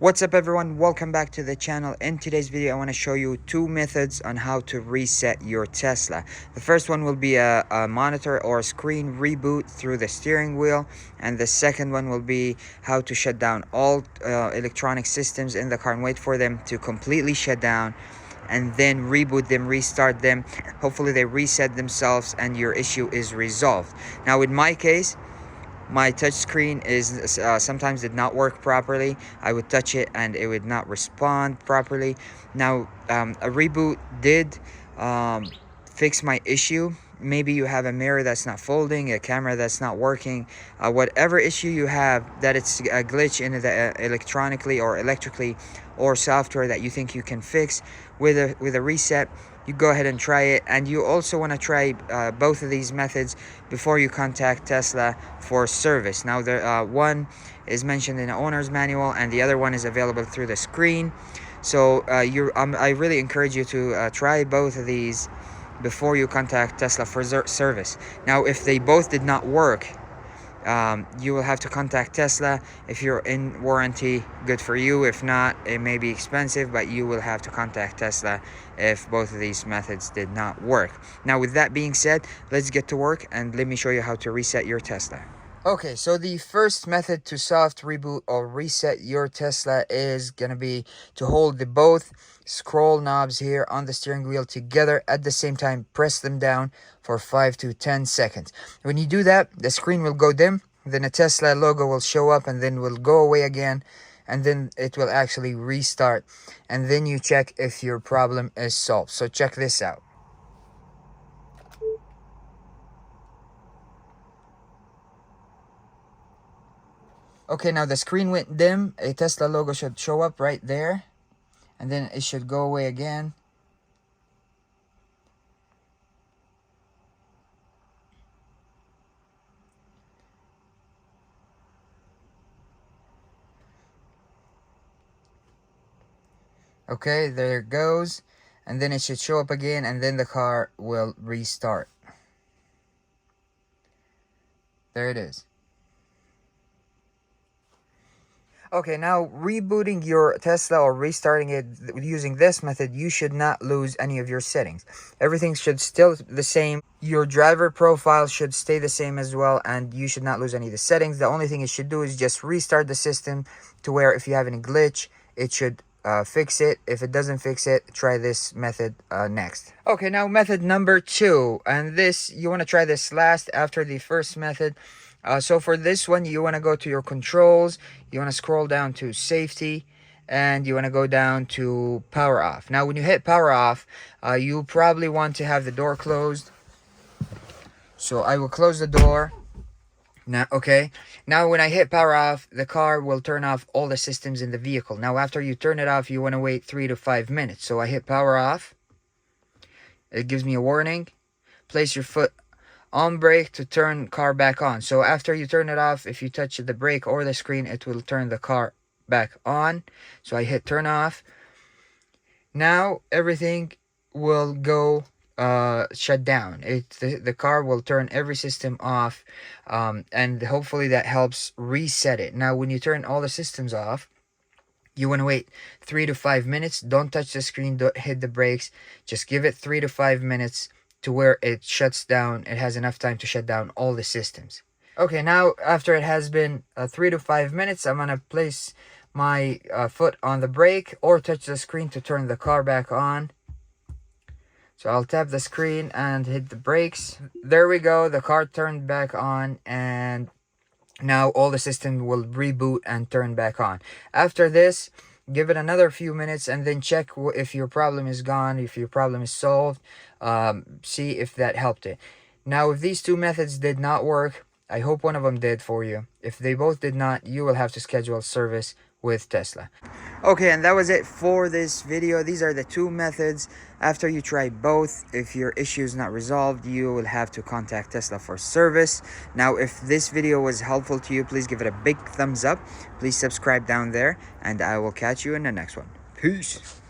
What's up everyone, welcome back to the channel. In today's video I want to show you two methods on how to reset your Tesla. The first one will be a monitor or a screen reboot through the steering wheel, and the second one will be how to shut down all electronic systems in the car and wait for them to completely shut down and then reboot them, restart them. Hopefully they reset themselves and your issue is resolved. Now in my case, my touch screen is sometimes did not work properly. I would touch it and it would not respond properly. Now a reboot did fix my issue. Maybe you have a mirror that's not folding, a camera that's not working, whatever issue you have, that it's a glitch in the electronically or electrically or software that you think you can fix with a reset. You go ahead and try it, and you also want to try both of these methods before you contact Tesla for service. Now the one is mentioned in the owner's manual and the other one is available through the screen. So I really encourage you to try both of these before you contact Tesla for service. Now if they both did not work, you will have to contact Tesla. If you're in warranty, good for you. If not, it may be expensive, but you will have to contact Tesla if both of these methods did not work. Now with that being said, let's get to work and let me show you how to reset your Tesla. Okay, so the first method to soft reboot or reset your Tesla is gonna be to hold the both scroll knobs here on the steering wheel together at the same time. Press them down for 5 to 10 seconds. When you do that, the screen will go dim, then a Tesla logo will show up and then will go away again, and then it will actually restart, and then you check if your problem is solved. So check this out. Okay, now the screen went dim. A Tesla logo should show up right there, and then it should go away again. Okay, there it goes, and then it should show up again, and then the car will restart. There it is. Okay, now rebooting your Tesla or restarting it using this method, you should not lose any of your settings. Everything should still the same. Your driver profile should stay the same as well, and you should not lose any of the settings. The only thing it should do is just restart the system to where if you have any glitch, it should fix it. If it doesn't fix it, try this method next. Okay, now method number 2, and this you want to try this last after the first method. So for this one, you want to go to your controls, you want to scroll down to safety, and you want to go down to power off. Now when you hit power off, you probably want to have the door closed. So I will close the door. Now, okay, now when I hit power off, the car will turn off all the systems in the vehicle. Now after you turn it off, you want to wait 3 to 5 minutes. So I hit power off. It gives me a warning. Place your foot on brake to turn car back on. So after you turn it off, if you touch the brake or the screen, it will turn the car back on. So I hit turn off. Now everything will go shut down. The car will turn every system off, and hopefully that helps reset it. Now when you turn all the systems off, you want to wait 3 to 5 minutes. Don't touch the screen, don't hit the brakes. Just give it 3 to 5 minutes to where it shuts down. It has enough time to shut down all the systems. Okay, now after it has been 3 to 5 minutes, I'm gonna place my foot on the brake or touch the screen to turn the car back on. So I'll tap the screen and hit the brakes. There we go, the car turned back on, and now all the system will reboot and turn back on. After this, give it another few minutes and then check if your problem is gone, if your problem is solved. See if that helped it. Now if these two methods did not work, I hope one of them did for you. If they both did not, you will have to schedule service with Tesla. Okay, and that was it for this video. These are the two methods. After you try both, if your issue is not resolved, you will have to contact Tesla for service. Now if this video was helpful to you, please give it a big thumbs up. Please subscribe down there, and I will catch you in the next one. Peace.